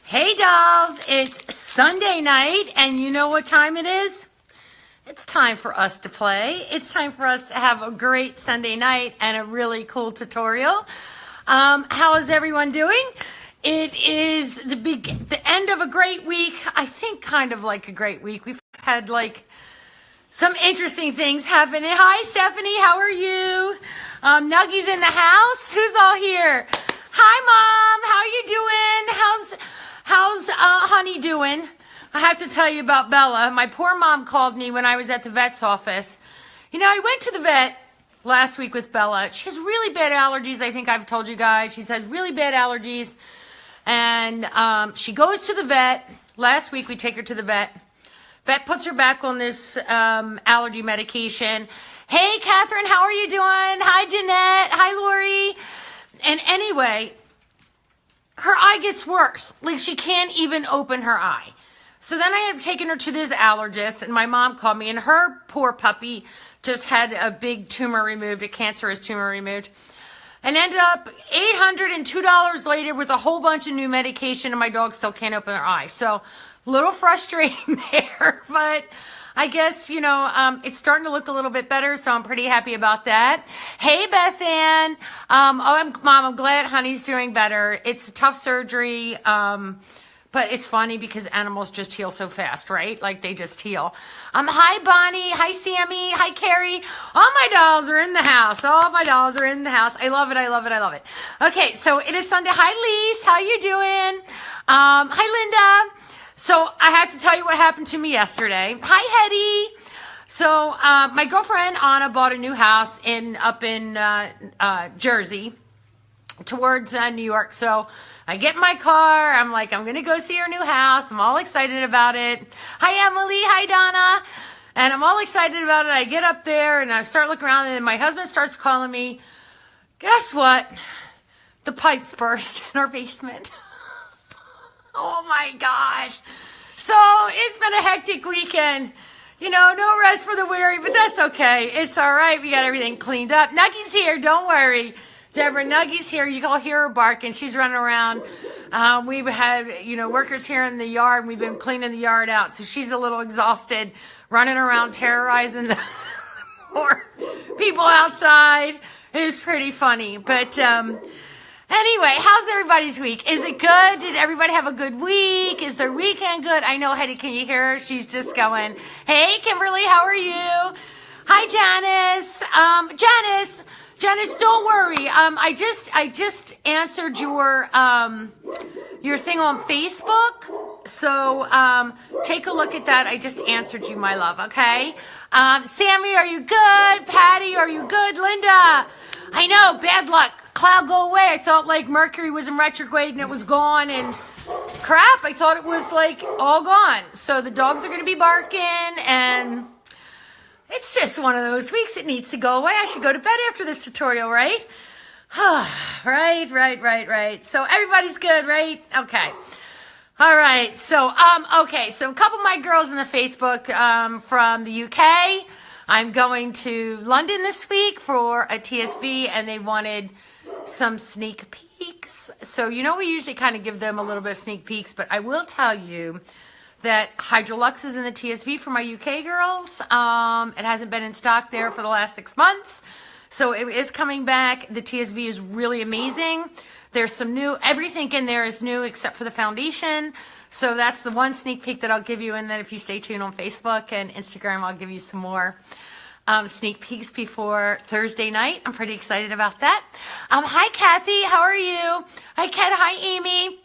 Hey dolls, it's Sunday night and you know what time it is? It's time for us to play. It's time for us to have a great Sunday night and a really cool tutorial. How is everyone doing? It is the end of a great week. I think kind of like a great week. We've had like some interesting things happening. Hi Stephanie, how are you? Nuggy's in the house. Who's all here? Hi Mom, how are you doing? How's honey doing? I have to tell you about Bella. My poor mom called me when I was at the vet's office. You know, I went to the vet last week with Bella. She has really bad allergies. I think I've told you guys. She has really bad allergies. And she goes to the vet. Last week we take her to the vet. Vet puts her back on this allergy medication. Hey, Catherine, how are you doing? Hi, Jeanette. Hi, Lori. And anyway, her eye gets worse. Like, she can't even open her eye. So then I ended up taking her to this allergist, and my mom called me, and her poor puppy just had a big tumor removed, a cancerous tumor removed, and ended up $802 later with a whole bunch of new medication, and my dog still can't open her eye. So a little frustrating there, but I guess, you know, it's starting to look a little bit better, so I'm pretty happy about that. Hey, Beth Ann. Mom, I'm glad honey's doing better. It's a tough surgery, but it's funny because animals just heal so fast, right? Like, they just heal. Hi, Bonnie. Hi, Sammy. Hi, Carrie. All my dolls are in the house. All my dolls are in the house. I love it. I love it. I love it. Okay, so it is Sunday. Hi, Lise. How you doing? Hi, Linda. So I have to tell you what happened to me yesterday. Hi, Hetty. So my girlfriend Anna bought a new house up in Jersey towards New York. So I get in my car. I'm like, I'm going to go see her new house. I'm all excited about it. Hi, Emily. Hi, Donna. And I'm all excited about it. I get up there and I start looking around, and then my husband starts calling me. Guess what? The pipes burst in our basement. Oh my gosh. So it's been a hectic weekend. You know, no rest for the weary, but that's okay. It's all right. We got everything cleaned up. Nuggy's here. Don't worry. Deborah, Nuggy's here. You can hear her barking. She's running around. We've had, you know, workers here in the yard, and we've been cleaning the yard out. So she's a little exhausted, running around, terrorizing the poor people outside. It was pretty funny. But, anyway, how's everybody's week? Is it good? Did everybody have a good week? Is their weekend good? I know, Hetty, can you hear her? She's just going, hey, Kimberly, how are you? Hi, Janice. Janice, don't worry. I just answered your thing on Facebook. So take a look at that. I just answered you, my love, okay? Sammy, are you good? Patty, are you good? Linda, I know, bad luck. Cloud go away. I thought like Mercury was in retrograde and it was gone, and crap, I thought it was like all gone. So the dogs are going to be barking, and it's just one of those weeks. It needs to go away. I should go to bed after this tutorial, right? Right. So everybody's good, right? Okay. All right. So, okay. So a couple of my girls in the Facebook, from the UK, I'm going to London this week for a TSV, and they wanted some sneak peeks. So, you know, we usually kind of give them a little bit of sneak peeks, but I will tell you that Hydralux is in the TSV for my UK girls. It hasn't been in stock there for the last 6 months, so it is coming back. The TSV is really amazing. There's some new, everything in there is new except for the foundation. So that's the one sneak peek that I'll give you, and then if you stay tuned on Facebook and Instagram, I'll give you some more sneak peeks before Thursday night. I'm pretty excited about that. Hi, Kathy. How are you? Hi, Kat. Hi, Amy.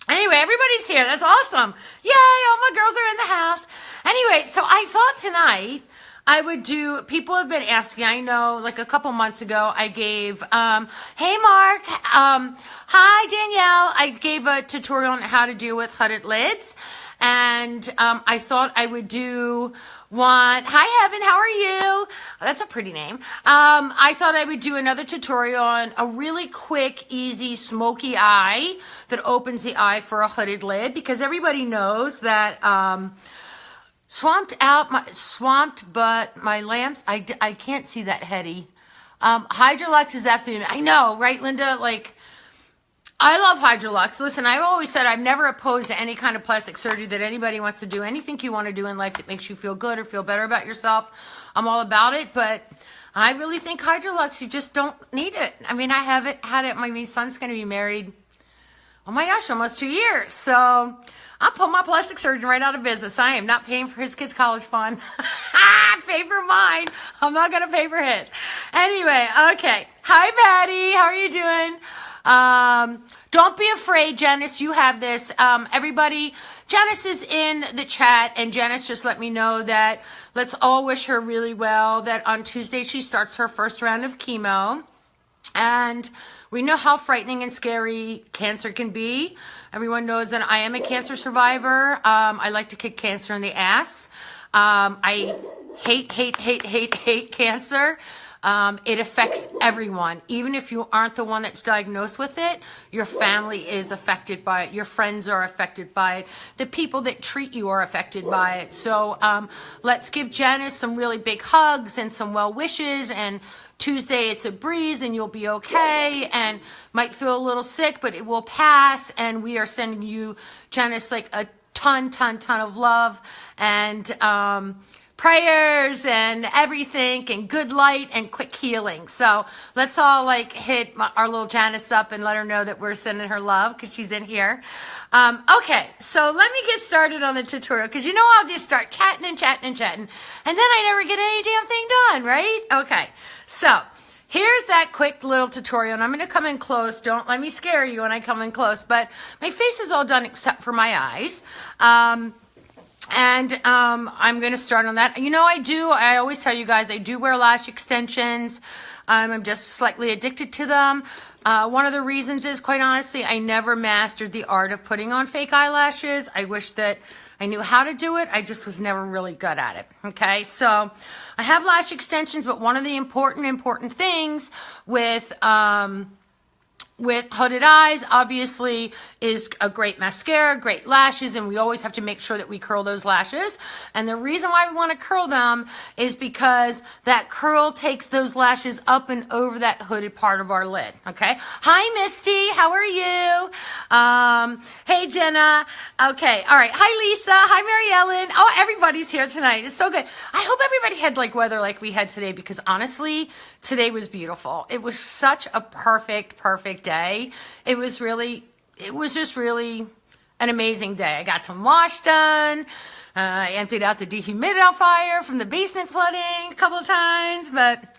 Anyway, everybody's here. That's awesome. Yay, all my girls are in the house. Anyway, so I thought tonight I would do, people have been asking, I know, like a couple months ago, I gave, hey, Mark. Hi, Danielle. I gave a tutorial on how to deal with hooded lids. And I thought I would do one. Hi, Heaven. How are you? That's a pretty name. I thought I would do another tutorial on a really quick, easy, smoky eye that opens the eye for a hooded lid, because everybody knows that swamped, but my lamps, I can't see that, Hetty. Hydralux is absolutely, I know, right, Linda? Like, I love Hydralux. Listen, I've always said I'm never opposed to any kind of plastic surgery that anybody wants to do. Anything you want to do in life that makes you feel good or feel better about yourself, I'm all about it. But I really think Hydralux, you just don't need it. I mean, I haven't had it. My son's going to be married, oh my gosh, almost 2 years. So I'll put my plastic surgeon right out of business. I am not paying for his kids' college fund. I pay for mine. I'm not going to pay for his. Anyway, okay. Hi, Patty. How are you doing? Don't be afraid, Janice. You have this. Everybody, Janice is in the chat, and Janice just let me know that let's all wish her really well, that on Tuesday she starts her first round of chemo. And we know how frightening and scary cancer can be. Everyone knows that I am a cancer survivor. I like to kick cancer in the ass. I hate cancer. It affects everyone. Even if you aren't the one that's diagnosed with it, your family is affected by it. Your friends are affected by it. The people that treat you are affected by it. So let's give Janice some really big hugs and some well wishes. And Tuesday it's a breeze and you'll be okay, and might feel a little sick, but it will pass. And we are sending you, Janice, like a ton of love and prayers and everything, and good light and quick healing. So let's all like hit our little Janice up and let her know that we're sending her love because she's in here. Okay, so let me get started on the tutorial, because you know I'll just start chatting, and then I never get any damn thing done, right? Okay, so here's that quick little tutorial, and I'm going to come in close. Don't let me scare you when I come in close, but my face is all done except for my eyes. And I'm going to start on that. You know, I always tell you guys, I do wear lash extensions. I'm just slightly addicted to them. One of the reasons is, quite honestly, I never mastered the art of putting on fake eyelashes. I wish that I knew how to do it. I just was never really good at it. Okay, so I have lash extensions, but one of the important things with Hooded Eyes, obviously, is a great mascara, great lashes, and we always have to make sure that we curl those lashes. And the reason why we want to curl them is because that curl takes those lashes up and over that hooded part of our lid, okay? Hi, Misty. How are you? Hey, Jenna. Okay, all right. Hi, Lisa. Hi, Mary Ellen. Oh, everybody's here tonight. It's so good. I hope everybody had like weather like we had today, because honestly, today was beautiful. It was such a perfect day. It was just really an amazing day. I got some wash done. I emptied out the dehumidifier from the basement flooding a couple of times, but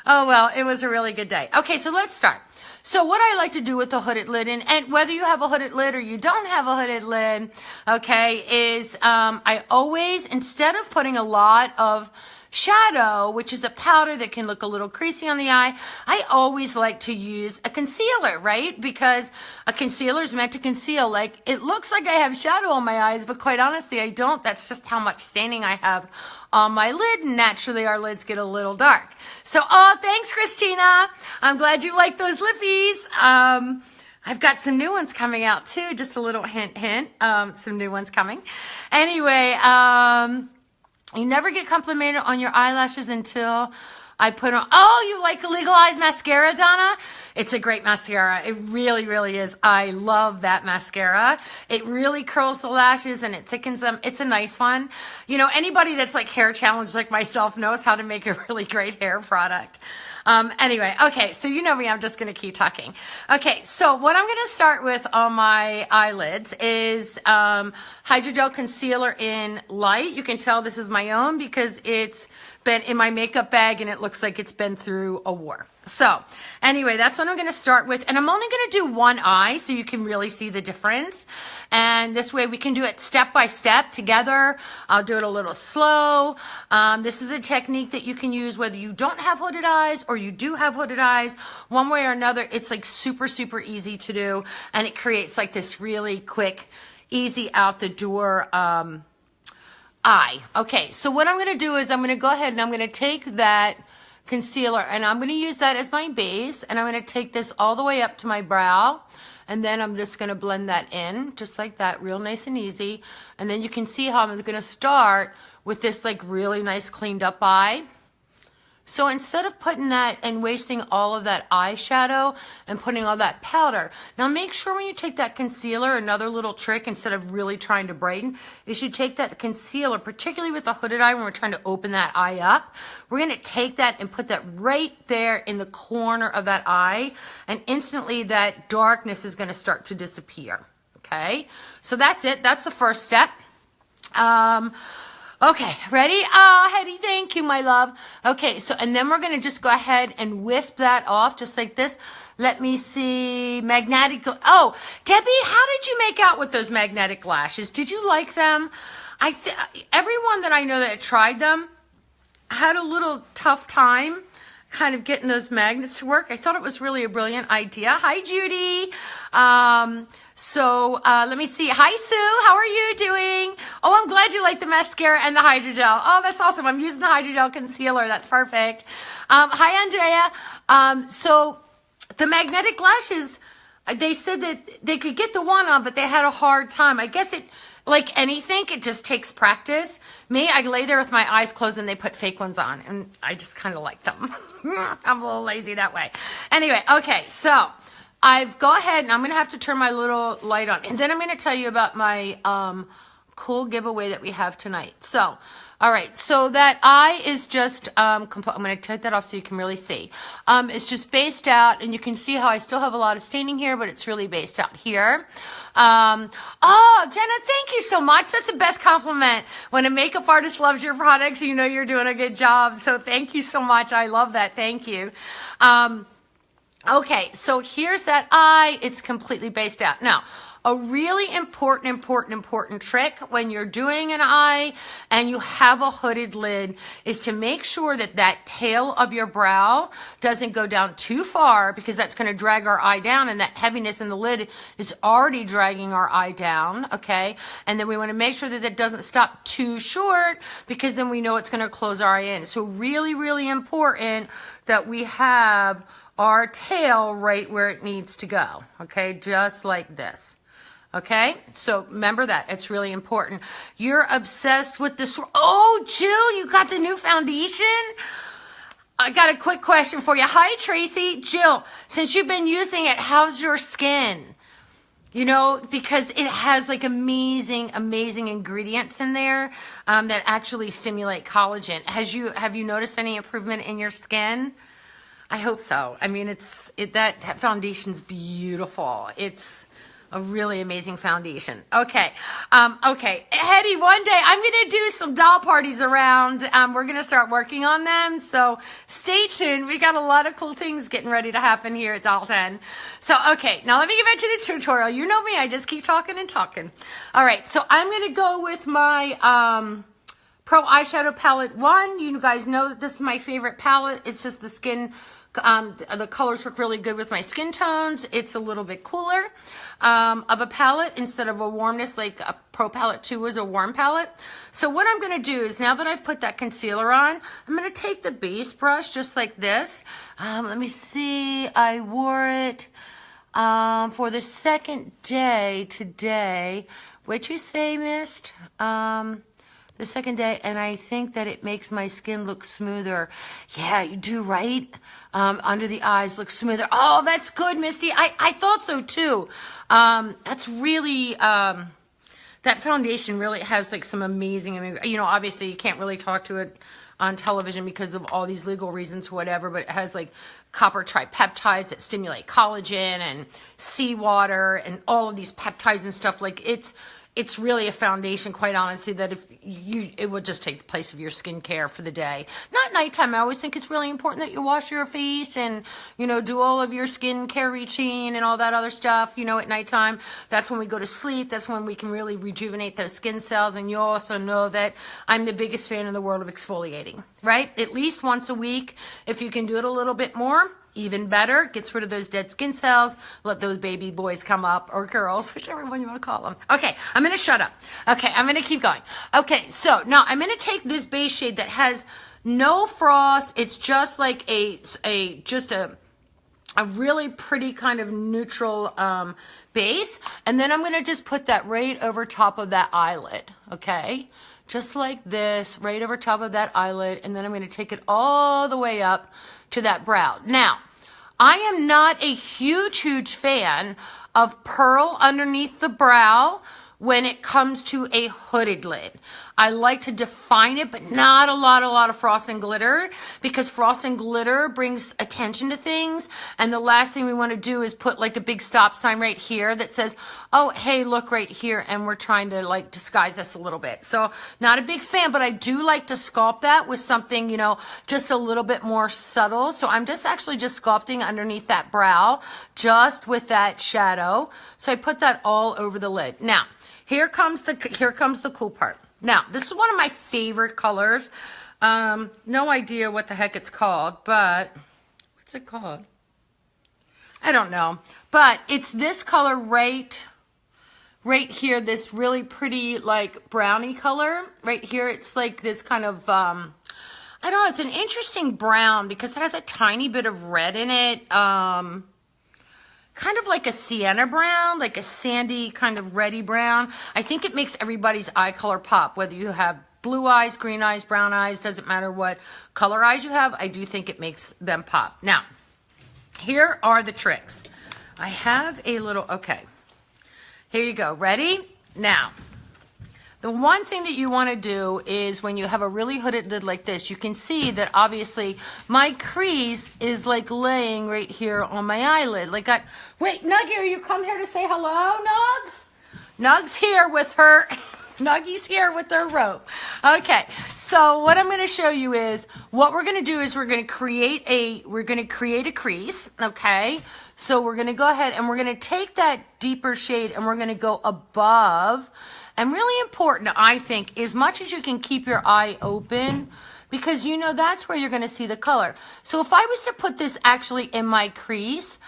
oh well, it was a really good day. Okay, so let's start. So what I like to do with the hooded lid, and whether you have a hooded lid or you don't have a hooded lid, okay, is I always, instead of putting a lot of shadow, which is a powder that can look a little creasy on the eye, I always like to use a concealer, right? Because a concealer is meant to conceal. Like, it looks like I have shadow on my eyes, but quite honestly, I don't. That's just how much staining I have on my lid, and naturally our lids get a little dark. So, oh, thanks, Christina. I'm glad you like those lippies. I've got some new ones coming out too. Just a little hint, some new ones coming. Anyway, you never get complimented on your eyelashes until I put on. Oh, you like a Legal Eyes mascara, Donna? It's a great mascara. It really is. I love that mascara. It really curls the lashes and it thickens them. It's a nice one. You know, anybody that's like hair challenged like myself knows how to make a really great hair product. Anyway, okay, so you know me, I'm just going to keep talking. Okay, so what I'm going to start with on my eyelids is Hydragel Concealer in Light. You can tell this is my own because it's been in my makeup bag and it looks like it's been through a war. So anyway, that's what I'm going to start with. And I'm only going to do one eye so you can really see the difference. And this way we can do it step by step together. I'll do it a little slow. This is a technique that you can use whether you don't have hooded eyes or you do have hooded eyes. One way or another, it's like super easy to do. And it creates like this really quick, easy out the door eye. Okay, so what I'm going to do is I'm going to go ahead and I'm going to take that concealer and I'm going to use that as my base, and I'm going to take this all the way up to my brow, and then I'm just going to blend that in just like that, real nice and easy. And then you can see how I'm going to start with this like really nice cleaned up eye. So instead of putting that and wasting all of that eyeshadow and putting all that powder, now make sure when you take that concealer, another little trick instead of really trying to brighten, is you take that concealer, particularly with the hooded eye when we're trying to open that eye up, we're going to take that and put that right there in the corner of that eye, and instantly that darkness is going to start to disappear. Okay, so that's it. That's the first step. Okay, ready? Hetty, thank you, my love. Okay, so, and then we're going to just go ahead and wisp that off just like this. Let me see. Magnetic. Oh, Debbie, how did you make out with those magnetic lashes? Did you like them? Everyone that I know that tried them had a little tough time kind of getting those magnets to work. I thought it was really a brilliant idea. Hi, Judy. Let me see. Hi, Sue. How are you doing? Oh, I'm glad you like the mascara and the Hydragel. Oh, that's awesome. I'm using the Hydragel Concealer. That's perfect. Hi, Andrea. So the magnetic lashes, they said that they could get the one on, but they had a hard time. I guess like anything, it just takes practice. Me, I lay there with my eyes closed and they put fake ones on, and I just kind of like them. I'm a little lazy that way. Anyway, okay, so I've go ahead and I'm going to have to turn my little light on, and then I'm going to tell you about my cool giveaway that we have tonight. So, all right, so that eye is just, I'm going to take that off so you can really see. It's just based out, and you can see how I still have a lot of staining here, but it's really based out here. Oh, Jenna, thank you so much. That's the best compliment. When a makeup artist loves your products, you know you're doing a good job. So thank you so much. I love that. Thank you. Okay, so here's that eye. It's completely based out. Now, a really important trick when you're doing an eye and you have a hooded lid is to make sure that that tail of your brow doesn't go down too far, because that's going to drag our eye down, and that heaviness in the lid is already dragging our eye down, okay? And then we want to make sure that it doesn't stop too short, because then we know it's going to close our eye in. So really important that we have our tail right where it needs to go, okay? Just like this. Okay, so remember that. It's really important. You're obsessed with this. Oh, Jill, you got the new foundation? I got a quick question for you. Hi, Tracy. Jill, since you've been using it, how's your skin? You know, because it has like amazing ingredients in there that actually stimulate collagen. Have you noticed any improvement in your skin? I hope so. I mean, that foundation's beautiful. It's a really amazing foundation. Okay. Okay. Hetty, one day I'm going to do some doll parties around. We're going to start working on them. So stay tuned. We got a lot of cool things getting ready to happen here at Dalton. So, okay. Now let me get back to the tutorial. You know me. I just keep talking and talking. All right. So I'm going to go with my, Pro Eyeshadow Palette 1. You guys know that this is my favorite palette. It's just the skin, the colors work really good with my skin tones. It's a little bit cooler of a palette instead of a warmness, like a Pro Palette 2 was a warm palette. So what I'm going to do is, now that I've put that concealer on, I'm going to take the base brush just like this. Let me see. I wore it for the second day today. What'd you say, Mist? The second day, and I think that it makes my skin look smoother. Yeah, you do, right? Under the eyes look smoother. Oh, that's good, Misty. I thought so too. That's really, that foundation really has like some amazing, you know, obviously you can't really talk to it on television because of all these legal reasons, whatever, but it has like copper tripeptides that stimulate collagen and seawater and all of these peptides and stuff. Like it's really a foundation, quite honestly, that it would just take the place of your skincare for the day. Not nighttime. I always think it's really important that you wash your face and, you know, do all of your skincare routine and all that other stuff, you know, at nighttime. That's when we go to sleep. That's when we can really rejuvenate those skin cells. And you also know that I'm the biggest fan in the world of exfoliating, right? At least once a week. If you can do it a little bit more, even better. Gets rid of those dead skin cells. Let those baby boys come up, or girls, whichever one you want to call them. Okay, I'm going to shut up. Okay, I'm going to keep going. Okay, so now I'm going to take this base shade that has no frost. It's just like a really pretty kind of neutral base. And then I'm going to just put that right over top of that eyelid. Okay, just like this, right over top of that eyelid, and then I'm going to take it all the way up to that brow. Now, I am not a huge fan of pearl underneath the brow when it comes to a hooded lid. I like to define it, but not a lot of frost and glitter, because frost and glitter brings attention to things, and the last thing we want to do is put like a big stop sign right here that says, oh, hey, look right here, and we're trying to like disguise this a little bit. So not a big fan, but I do like to sculpt that with something, you know, just a little bit more subtle. So I'm just actually just sculpting underneath that brow, just with that shadow. So I put that all over the lid. Now, here comes the cool part. Now, this is one of my favorite colors. No idea what the heck it's called, but what's it called? I don't know. But it's this color right here, this really pretty like brownie color. Right here, it's like this kind of, I don't know, it's an interesting brown because it has a tiny bit of red in it. Kind of like a sienna brown, like a sandy kind of reddy brown. I think it makes everybody's eye color pop, whether you have blue eyes, green eyes, brown eyes, doesn't matter what color eyes you have. I do think it makes them pop. Now, here are the tricks. I have a little, okay, here you go. Ready? Now, the one thing that you want to do is when you have a really hooded lid like this, you can see that obviously my crease is like laying right here on my eyelid. Like wait, Nuggie, are you come here to say hello, Nugs? Nug's here with her, Nuggie's here with her rope. Okay, so what I'm going to show you is, what we're going to do is we're going to create a crease, okay? So we're going to go ahead and we're going to take that deeper shade and we're going to go above. And really important, I think, as much as you can keep your eye open, because you know that's where you're going to see the color. So if I was to put this actually in my crease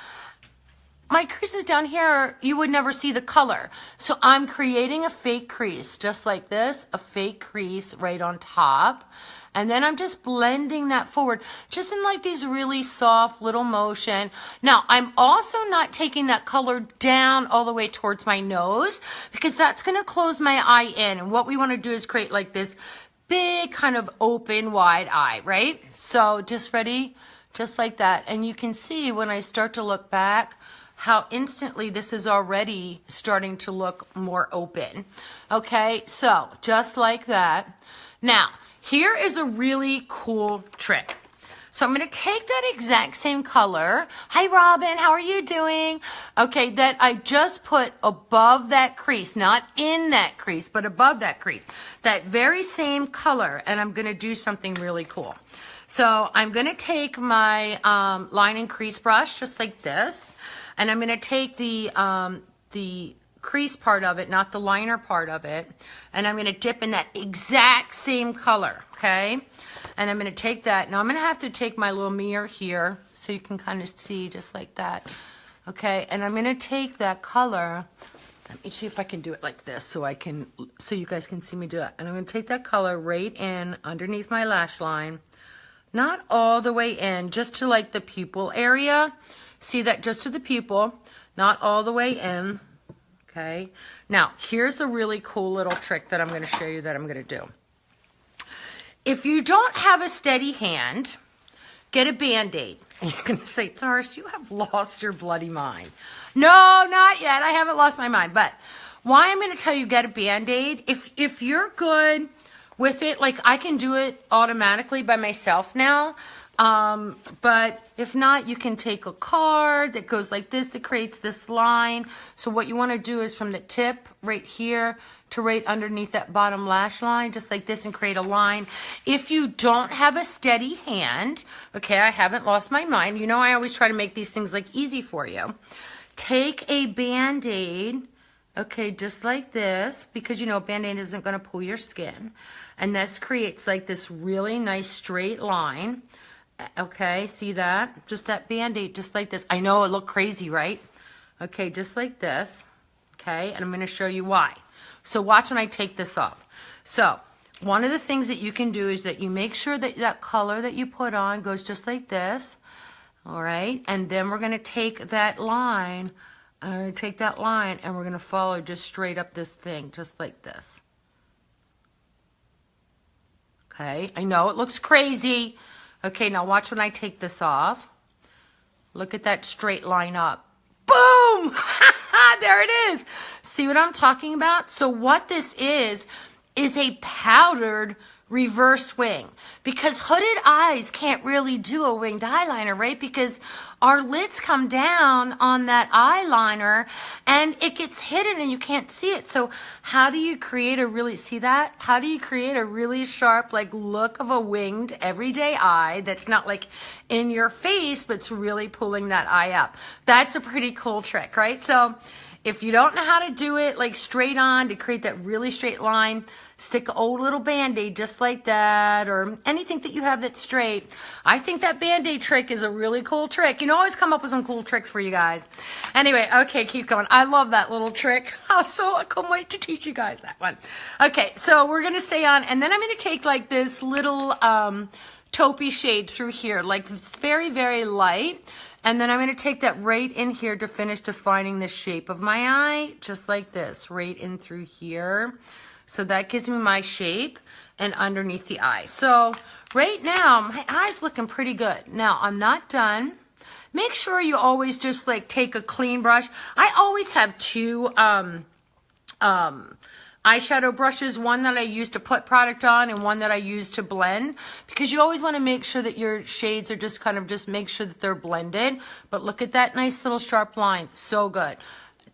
is down here, you would never see the color. So I'm creating a fake crease, just like this, a fake crease right on top. And then I'm just blending that forward, just in like these really soft little motion. Now, I'm also not taking that color down all the way towards my nose, because that's going to close my eye in. And what we want to do is create like this big kind of open, wide eye, right? So just ready, just like that. And you can see when I start to look back, how instantly this is already starting to look more open. Okay, so just like that. Now, here is a really cool trick. So I'm going to take that exact same color. Hi, Robin. How are you doing? Okay, that I just put above that crease, not in that crease, but above that crease. That very same color, and I'm going to do something really cool. So I'm going to take my line and crease brush, just like this, and I'm going to take the crease part of it, not the liner part of it, and I'm going to dip in that exact same color, okay? And I'm going to take that. Now I'm going to have to take my little mirror here so you can kind of see, just like that, okay? And I'm going to take that color. Let me see if I can do it like this so you guys can see me do it. And I'm going to take that color right in underneath my lash line, not all the way in, just to like the pupil area. See that, just to the pupil, not all the way in. Okay, now here's the really cool little trick that I'm going to show you that I'm going to do. If you don't have a steady hand, get a Band-Aid. And you're going to say, Doris, you have lost your bloody mind. No, not yet. I haven't lost my mind. But why I'm going to tell you get a Band-Aid, if you're good with it, like I can do it automatically by myself now. But if not, you can take a card that goes like this, that creates this line. So what you want to do is from the tip right here to right underneath that bottom lash line, just like this, and create a line. If you don't have a steady hand, okay, I haven't lost my mind. You know, I always try to make these things like easy for you. Take a Band-Aid, okay, just like this, because you know, Band-Aid isn't going to pull your skin. And this creates like this really nice straight line. Okay, see that? Just that Band-Aid, just like this. I know it looked crazy, right? Okay, just like this. Okay, and I'm going to show you why. So watch when I take this off. So one of the things that you can do is that you make sure that that color that you put on goes just like this. All right, and then we're going to take that line, and we're going to follow just straight up this thing, just like this. Okay, I know it looks crazy. Okay, now watch when I take this off. Look at that straight line up. Boom! There it is. See what I'm talking about? So what this is a powdered reverse wing, because hooded eyes can't really do a winged eyeliner, right? Because our lids come down on that eyeliner and it gets hidden and you can't see it. So how do you create a really, see that? How do you create a really sharp like look of a winged everyday eye that's not like in your face, but it's really pulling that eye up? That's a pretty cool trick, right? So if you don't know how to do it like straight on to create that really straight line, stick an old little Band-Aid just like that, or anything that you have that's straight. I think that Band-Aid trick is a really cool trick. You know, always come up with some cool tricks for you guys. Anyway, okay, keep going. I love that little trick. I can't wait to teach you guys that one. Okay, so we're going to stay on, and then I'm going to take like this little taupey shade through here, like it's very, very light. And then I'm going to take that right in here to finish defining the shape of my eye, just like this, right in through here. So that gives me my shape and underneath the eye. So right now, my eye's looking pretty good. Now, I'm not done. Make sure you always just like take a clean brush. I always have two eyeshadow brushes, one that I use to put product on and one that I use to blend, because you always want to make sure that your shades are just kind of just make sure that they're blended. But look at that nice little sharp line. So good.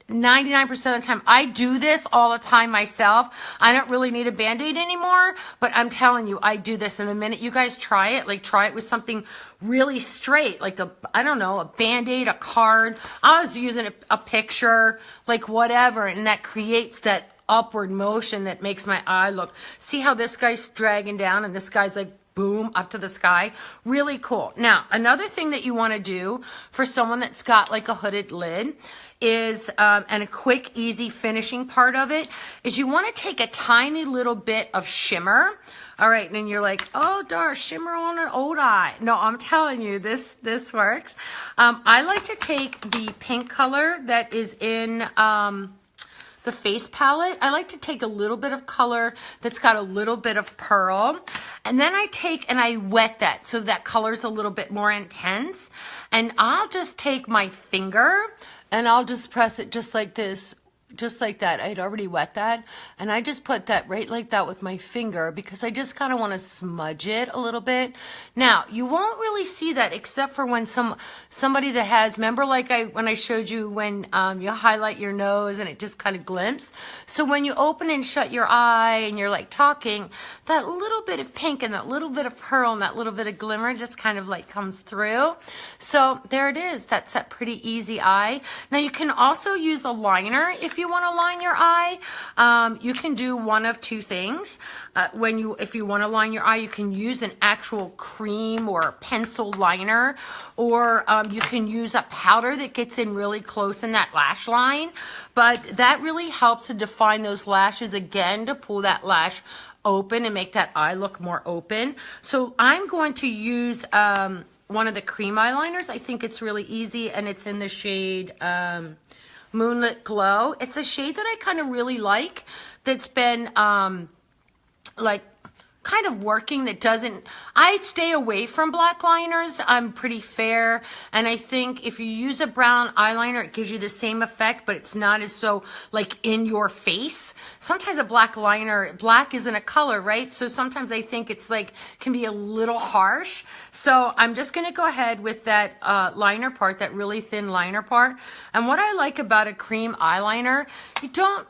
99% of the time. I do this all the time myself. I don't really need a Band-Aid anymore, but I'm telling you, I do this. And the minute you guys try it, like try it with something really straight, like I don't know, a Band-Aid, a card. I was using a picture, like whatever, and that creates that upward motion that makes my eye look. See how this guy's dragging down and this guy's like boom up to the sky? Really cool. Now, another thing that you want to do for someone that's got like a hooded lid is, and a quick, easy finishing part of it, is you want to take a tiny little bit of shimmer. All right, and then you're like, oh, Doris, shimmer on an old eye. No, I'm telling you, this works. I like to take the pink color that is in the face palette. I like to take a little bit of color that's got a little bit of pearl, and then I take and I wet that so that color's a little bit more intense. And I'll just take my finger and I'll just press it just like this, just like that. I'd already wet that, and I just put that right like that with my finger because I just kind of want to smudge it a little bit. Now, you won't really see that except for when somebody that has, remember like when I showed you when you highlight your nose and it just kind of glimps. So when you open and shut your eye and you're like talking, that little bit of pink and that little bit of pearl and that little bit of glimmer just kind of like comes through. So there it is. That's that pretty easy eye. Now you can also use a liner if you want to line your eye. You can do one of two things. If you want to line your eye, you can use an actual cream or pencil liner, or you can use a powder that gets in really close in that lash line. But that really helps to define those lashes again, to pull that lash open and make that eye look more open. So I'm going to use one of the cream eyeliners. I think it's really easy, and it's in the shade Moonlit Glow. It's a shade that I kind of really like, that's been like kind of working, that doesn't, I stay away from black liners. I'm pretty fair, and I think if you use a brown eyeliner, it gives you the same effect, but it's not as so like in your face. Sometimes a black liner, black isn't a color, right? So sometimes I think it's like, can be a little harsh. So I'm just gonna go ahead with that liner part, that really thin liner part. And what I like about a cream eyeliner, you don't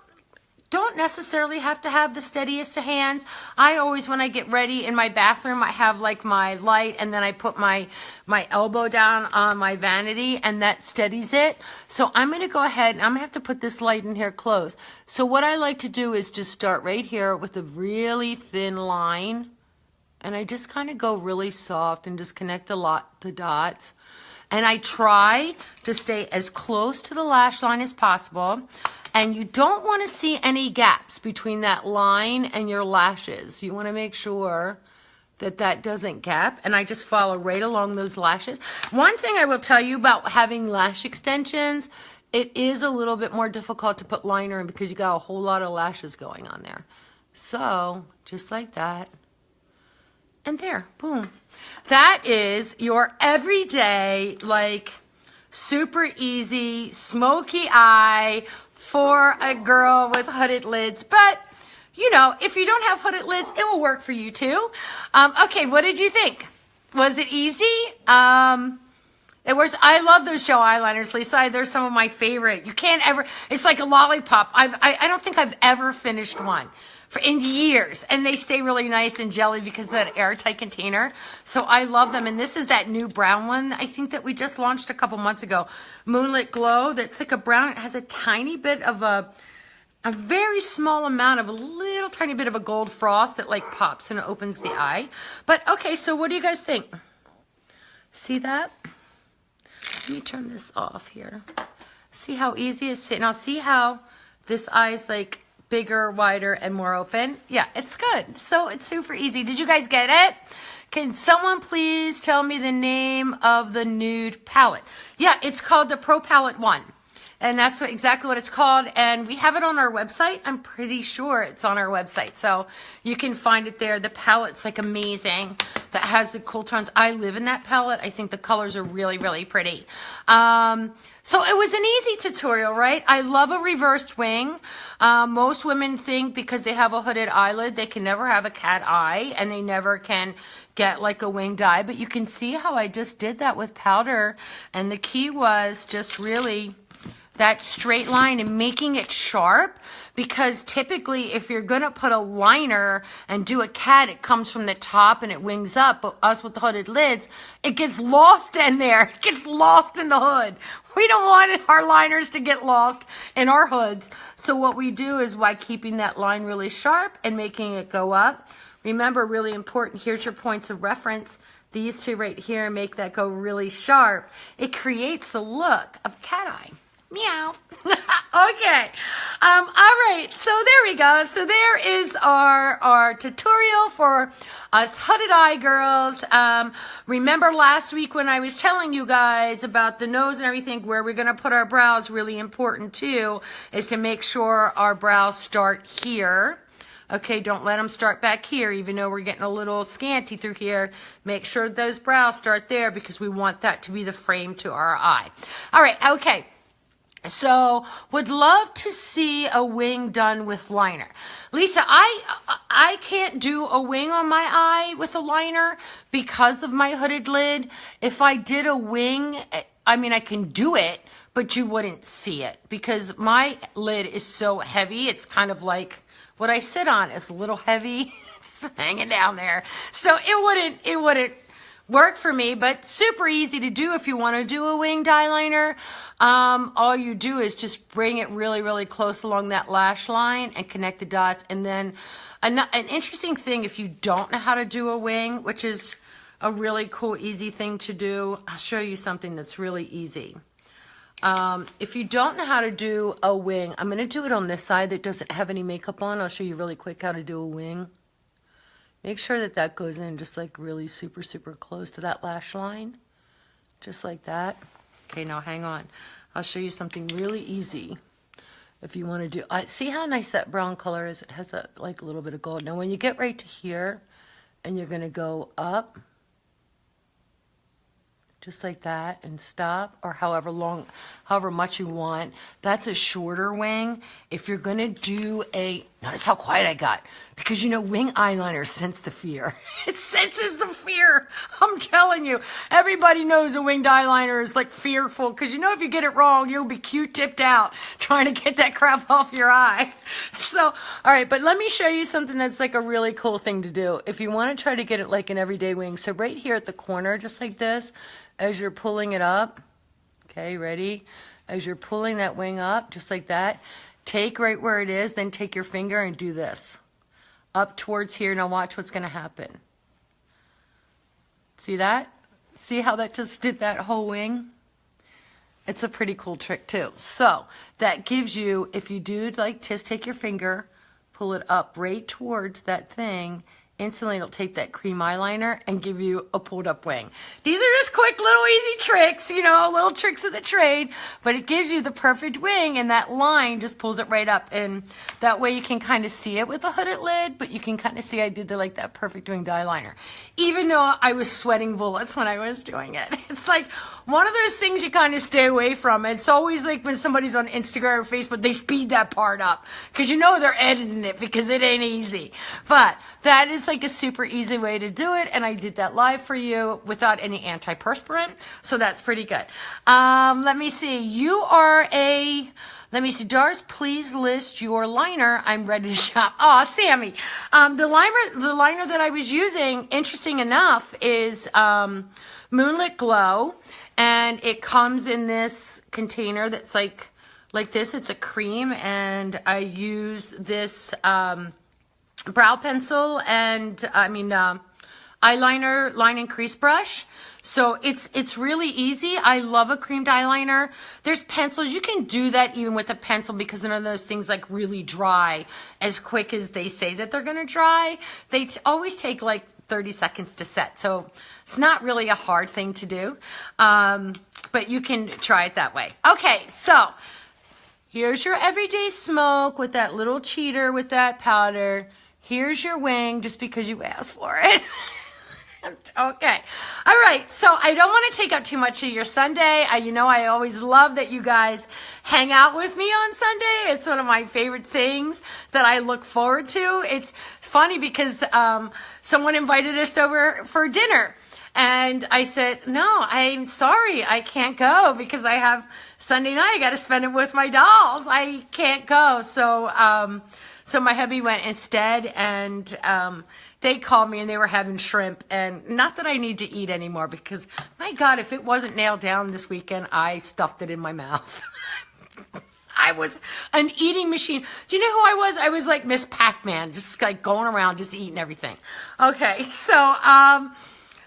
necessarily have to have the steadiest of hands. I always, when I get ready in my bathroom, I have like my light, and then I put my elbow down on my vanity, and that steadies it. So I'm going to go ahead, and I'm going to have to put this light in here close. So what I like to do is just start right here with a really thin line, and I just kind of go really soft and just connect the dots. And I try to stay as close to the lash line as possible. And you don't want to see any gaps between that line and your lashes. You want to make sure that that doesn't gap. And I just follow right along those lashes. One thing I will tell you about having lash extensions, it is a little bit more difficult to put liner in because you got a whole lot of lashes going on there. So just like that. And there, boom. That is your everyday, like, super easy smoky eye for a girl with hooded lids. But, you know, if you don't have hooded lids, it will work for you too. Okay, what did you think? Was it easy? It was. I love those gel eyeliners, Lisa. They're some of my favorite. You can't ever. It's like a lollipop. I don't think I've ever finished one in years, and they stay really nice and jelly because of that airtight container. So I love them. And this is that new brown one. I think that we just launched a couple months ago. Moonlit Glow. That's like a brown. It has a tiny bit of a very small amount of a little tiny bit of a gold frost that like pops and opens the eye. But okay, so what do you guys think? See that? Let me turn this off here. See how easy it's sitting. Now see how this eye is like bigger, wider, and more open? Yeah, it's good. So it's super easy. Did you guys get it? Can someone please tell me the name of the nude palette? Yeah, it's called the Pro Palette 1. And that's exactly what it's called. And we have it on our website. I'm pretty sure it's on our website. So you can find it there. The palette's like amazing. That has the cool tones. I live in that palette. I think the colors are really, really pretty. So it was an easy tutorial, right? I love a reversed wing. Most women think because they have a hooded eyelid, they can never have a cat eye and they never can get like a winged eye. But you can see how I just did that with powder. And the key was just really that straight line and making it sharp, because typically if you're gonna put a liner and do a cat, it comes from the top and it wings up. But us with the hooded lids, it gets lost in there. It gets lost in the hood. We don't want our liners to get lost in our hoods. So what we do is by keeping that line really sharp and making it go up. Remember, really important, here's your points of reference. These two right here make that go really sharp. It creates the look of cat eye. Meow. Okay. All right. So there we go. So there is our tutorial for us hooded eye girls. Remember last week when I was telling you guys about the nose and everything, where we're going to put our brows, really important too, is to make sure our brows start here. Okay, don't let them start back here, even though we're getting a little scanty through here. Make sure those brows start there because we want that to be the frame to our eye. All right, okay. So, would love to see a wing done with liner. Lisa, I can't do a wing on my eye with a liner because of my hooded lid. If I did a wing, I mean, I can do it, but you wouldn't see it because my lid is so heavy. It's kind of like what I sit on. It's a little heavy. It's hanging down there. So it wouldn't work for me, but super easy to do if you want to do a winged eyeliner. All you do is just bring it really, really close along that lash line and connect the dots. And then an interesting thing, if you don't know how to do a wing, which is a really cool, easy thing to do, I'll show you something that's really easy. If you don't know how to do a wing, I'm going to do it on this side that doesn't have any makeup on. I'll show you really quick how to do a wing. Make sure that that goes in just like really super, super close to that lash line. Just like that. Okay, now hang on. I'll show you something really easy. If you want to do, see how nice that brown color is? It has that like a little bit of gold. Now when you get right to here and you're going to go up, just like that, and stop, or however much you want. That's a shorter wing. If you're gonna do notice how quiet I got, because you know wing eyeliner sense the fear. It senses the fear. I'm telling you, everybody knows a winged eyeliner is like fearful, because you know if you get it wrong, you'll be Q-tipped out trying to get that crap off your eye. So, all right, but let me show you something that's like a really cool thing to do. If you want to try to get it like an everyday wing, so right here at the corner, just like this, as you're pulling it up, okay, ready? As you're pulling that wing up, just like that, take right where it is, then take your finger and do this. Up towards here. Now watch what's going to happen. See that? See how that just did that whole wing? It's a pretty cool trick too. So that gives you, if you do like just take your finger, pull it up right towards that thing, instantly it'll take that cream eyeliner and give you a pulled up wing. These are just quick little easy tricks, you know, little tricks of the trade, but it gives you the perfect wing, and that line just pulls it right up, and that way you can kind of see it with a hooded lid, but you can kind of see I did like that perfect winged eyeliner, even though I was sweating bullets when I was doing it. It's like one of those things you kind of stay away from. It's always like when somebody's on Instagram or Facebook, they speed that part up because you know they're editing it because it ain't easy. But that is like a super easy way to do it, and I did that live for you without any antiperspirant, so that's pretty good. Let me see. Let me see. Doris, please list your liner. I'm ready to shop. Oh, Sammy. The liner that I was using, interesting enough, is Moonlit Glow, and it comes in this container that's like this. It's a cream, and I use this brow pencil and eyeliner line and crease brush. So it's really easy. I love a creamed eyeliner. There's pencils. You can do that even with a pencil because none of those things like really dry as quick as they say that they're going to dry. They always take like 30 seconds to set. So it's not really a hard thing to do. But you can try it that way. Okay, so here's your everyday smoke with that little cheater with that powder. Here's your wing, just because you asked for it. Okay. All right. So I don't want to take up too much of your Sunday. You know, I always love that you guys hang out with me on Sunday. It's one of my favorite things that I look forward to. It's funny because someone invited us over for dinner. And I said, no, I'm sorry. I can't go because I have Sunday night. I got to spend it with my dolls. I can't go. So my hubby went instead, and they called me and they were having shrimp, and not that I need to eat anymore because my God, if it wasn't nailed down this weekend, I stuffed it in my mouth. I was an eating machine. Do you know who I was? I was like Miss Pac-Man, just like going around, just eating everything. Okay, so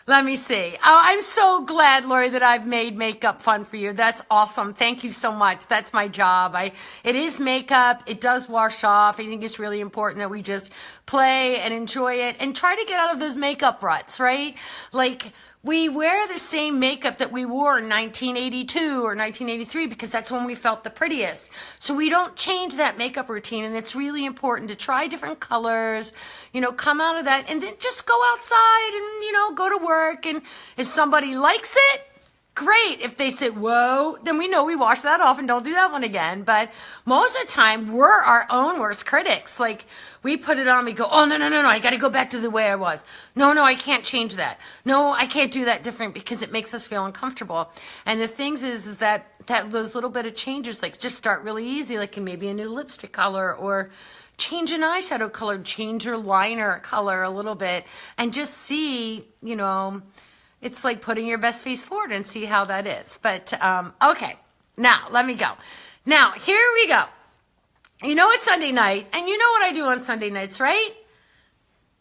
let me see. Oh, I'm so glad, Lori, that I've made makeup fun for you. That's awesome. Thank you so much. That's my job. It is makeup. It does wash off. I think it's really important that we just play and enjoy it and try to get out of those makeup ruts, right? Like, we wear the same makeup that we wore in 1982 or 1983 because that's when we felt the prettiest. So we don't change that makeup routine, and it's really important to try different colors, you know, come out of that, and then just go outside and, you know, go to work. And if somebody likes it, great. If they say, whoa, then we know we wash that off and don't do that one again. But most of the time, we're our own worst critics. Like, we put it on, we go, oh, no, I got to go back to the way I was. No, I can't change that. No, I can't do that different because it makes us feel uncomfortable. And the things is that those little bit of changes, like, just start really easy, like maybe a new lipstick color, or change an eyeshadow color, change your liner color a little bit, and just see, you know, it's like putting your best face forward and see how that is. But, okay, now let me go. Now, here we go. You know it's Sunday night, and you know what I do on Sunday nights, right?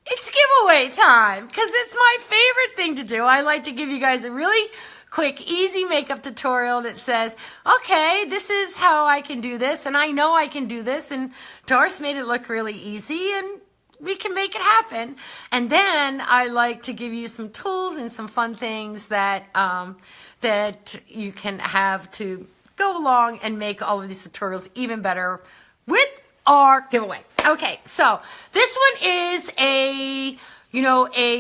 It's giveaway time, because it's my favorite thing to do. I like to give you guys a really quick, easy makeup tutorial that says, okay, this is how I can do this, and I know I can do this, and Doris made it look really easy, and we can make it happen. And then I like to give you some tools and some fun things that that you can have to go along and make all of these tutorials even better with our giveaway. Okay, so this one is a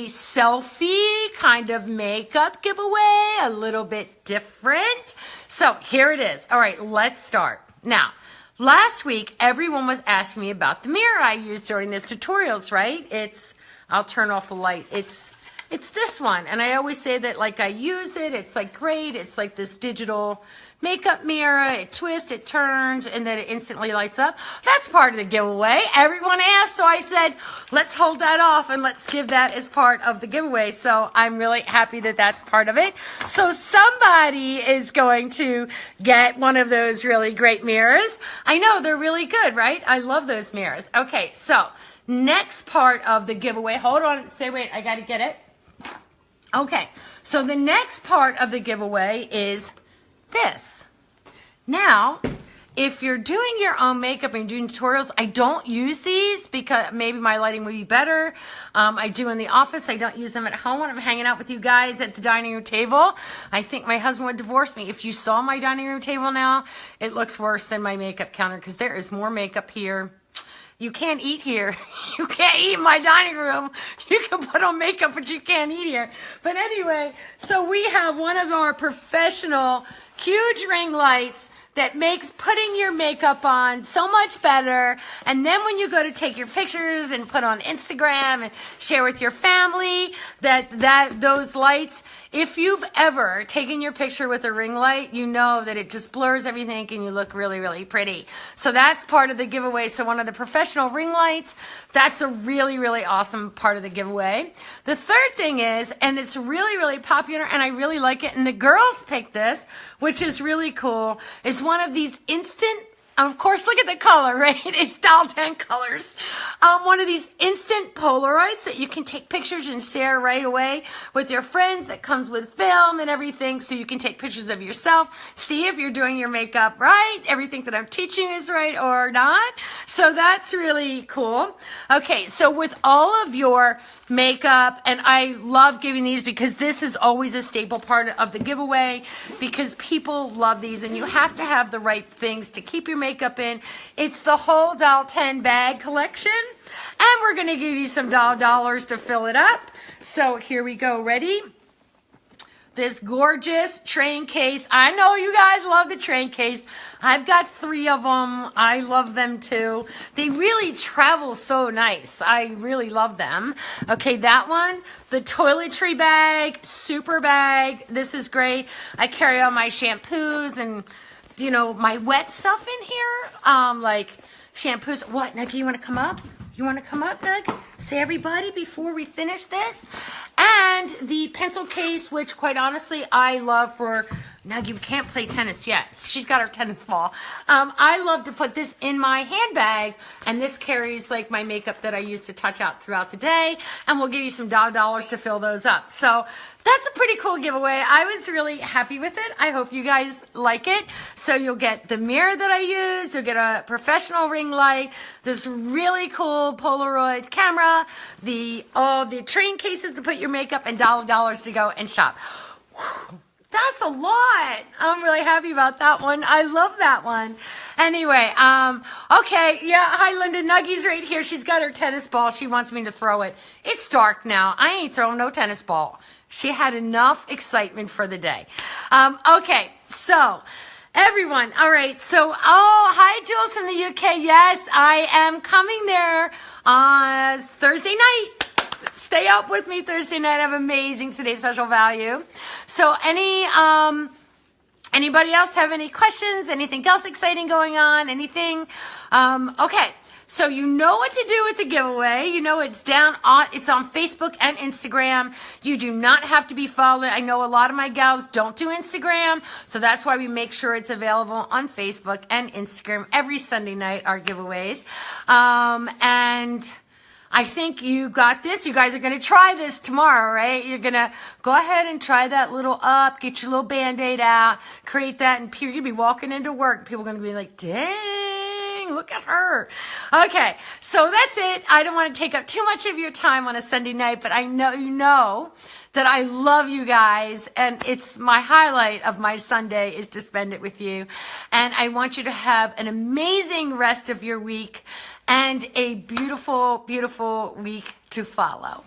selfie kind of makeup giveaway, a little bit different. So here it is. All right, let's start. Now, last week, everyone was asking me about the mirror I used during this tutorials, right? I'll turn off the light. It's this one. And I always say that, like, I use it. It's like great. It's like this digital makeup mirror. It twists, it turns, and then it instantly lights up. That's part of the giveaway. Everyone asked, so I said, let's hold that off and let's give that as part of the giveaway. So I'm really happy that that's part of it. So somebody is going to get one of those really great mirrors. I know, they're really good, right? I love those mirrors. Okay, so next part of the giveaway. Hold on, wait, I got to get it. Okay, so the next part of the giveaway is this. Now, if you're doing your own makeup and doing tutorials, I don't use these because maybe my lighting would be better. I do in the office. I don't use them at home when I'm hanging out with you guys at the dining room table. I think my husband would divorce me. If you saw my dining room table now, it looks worse than my makeup counter because there is more makeup here. You can't eat here. You can't eat in my dining room. You can put on makeup, but you can't eat here. But anyway, so we have one of our professional huge ring lights that makes putting your makeup on so much better. And then when you go to take your pictures and put on Instagram and share with your family, those lights, if you've ever taken your picture with a ring light, you know that it just blurs everything and you look really, really pretty. So that's part of the giveaway. So one of the professional ring lights, that's a really, really awesome part of the giveaway. The third thing is, and it's really, really popular and I really like it, and the girls picked this, which is really cool, is one of these instant, of course, look at the color, right? It's Dalton colors. One of these instant Polaroids that you can take pictures and share right away with your friends, that comes with film and everything, so you can take pictures of yourself, see if you're doing your makeup right, everything that I'm teaching is right or not. So that's really cool. Okay, so with all of your makeup, and I love giving these because this is always a staple part of the giveaway because people love these and you have to have the right things to keep your makeup in. It's the whole Dalton bag collection, and we're going to give you some dollars to fill it up. So here we go. Ready? This gorgeous train case. I know you guys love the train case. I've got 3 of them. I love them too. They really travel so nice. I really love them. Okay, that one, the toiletry bag, super bag. This is great. I carry all my shampoos and, you know, my wet stuff in here, like shampoos. What, Nuggie, you want to come up? You want to come up, Nug? Say everybody before we finish this. And the pencil case, which quite honestly I love for Nuggie. We can't play tennis yet. She's got her tennis ball. I love to put this in my handbag, and this carries like my makeup that I use to touch out throughout the day, and we'll give you some dollars to fill those up. So that's a pretty cool giveaway. I was really happy with it. I hope you guys like it. So you'll get the mirror that I use. You'll get a professional ring light, this really cool Polaroid camera, all the train cases to put your makeup, and dollars to go and shop. Whew. That's a lot. I'm really happy about that one. I love that one. Anyway, okay, yeah, hi Linda. Nuggie's right here. She's got her tennis ball. She wants me to throw it. It's dark now. I ain't throwing no tennis ball. She had enough excitement for the day. Okay, so everyone, all right, so, hi Jules from the UK. Yes, I am coming there on Thursday night. Stay up with me Thursday night. I have amazing Today's Special Value. So anybody else have any questions? Anything else exciting going on? Anything? Okay. So you know what to do with the giveaway. You know it's it's on Facebook and Instagram. You do not have to be followed. I know a lot of my gals don't do Instagram, so that's why we make sure it's available on Facebook and Instagram every Sunday night, our giveaways. And I think you got this. You guys are going to try this tomorrow, right? You're going to go ahead and try that little up, get your little Band-Aid out, create that, and you'll be walking into work. People are going to be like, dang, look at her. Okay, so that's it. I don't want to take up too much of your time on a Sunday night, but I know you know that I love you guys, and it's my highlight of my Sunday is to spend it with you. And I want you to have an amazing rest of your week and a beautiful, beautiful week to follow.